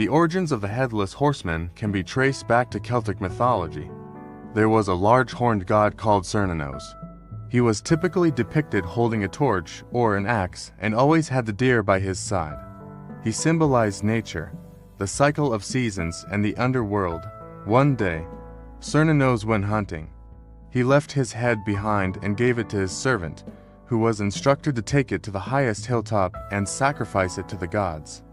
The origins of the Headless Horseman can be traced back to Celtic mythology. There was a large horned god called Cernunnos. He was typically depicted holding a torch or an axe and always had the deer by his side. He symbolized nature, the cycle of seasons, and the underworld. One day, Cernunnos went hunting. He left his head behind and gave it to his servant, who was instructed to take it to the highest hilltop and sacrifice it to the gods.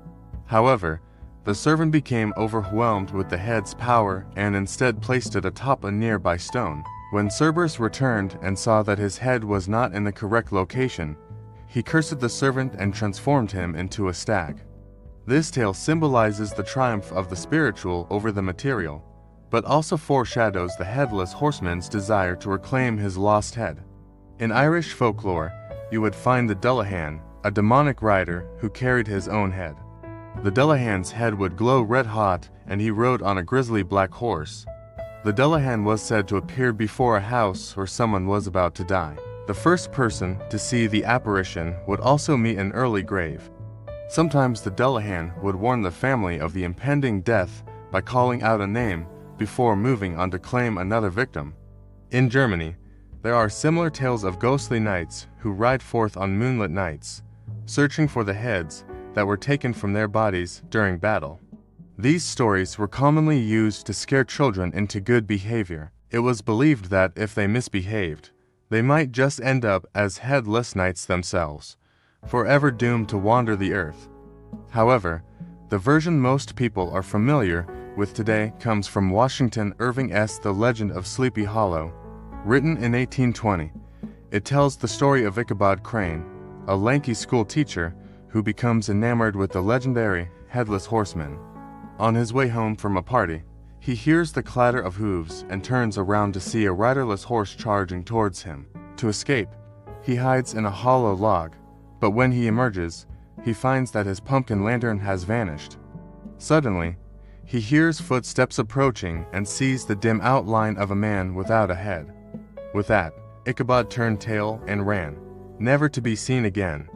However, the servant became overwhelmed with the head's power and instead placed it atop a nearby stone. When Cerberus returned and saw that his head was not in the correct location, he cursed the servant and transformed him into a stag. This tale symbolizes the triumph of the spiritual over the material, but also foreshadows the Headless Horseman's desire to reclaim his lost head. In Irish folklore, you would find the Dullahan, a demonic rider who carried his own head. The Dullahan's head would glow red-hot, and he rode on a grisly black horse. The Dullahan was said to appear before a house where someone was about to die. The first person to see the apparition would also meet an early grave. Sometimes the Dullahan would warn the family of the impending death by calling out a name before moving on to claim another victim. In Germany, there are similar tales of ghostly knights who ride forth on moonlit nights, searching for the heads that were taken from their bodies during battle. These stories were commonly used to scare children into good behavior. It was believed that if they misbehaved, they might just end up as headless knights themselves, forever doomed to wander the earth. However, the version most people are familiar with today comes from Washington Irving's The Legend of Sleepy Hollow, written in 1820. It tells the story of Ichabod Crane, a lanky school teacher who becomes enamored with the legendary Headless Horseman. On his way home from a party, he hears the clatter of hooves and turns around to see a riderless horse charging towards him. To escape, he hides in a hollow log, but when he emerges, he finds that his pumpkin lantern has vanished. Suddenly, he hears footsteps approaching and sees the dim outline of a man without a head. With that, Ichabod turned tail and ran, never to be seen again.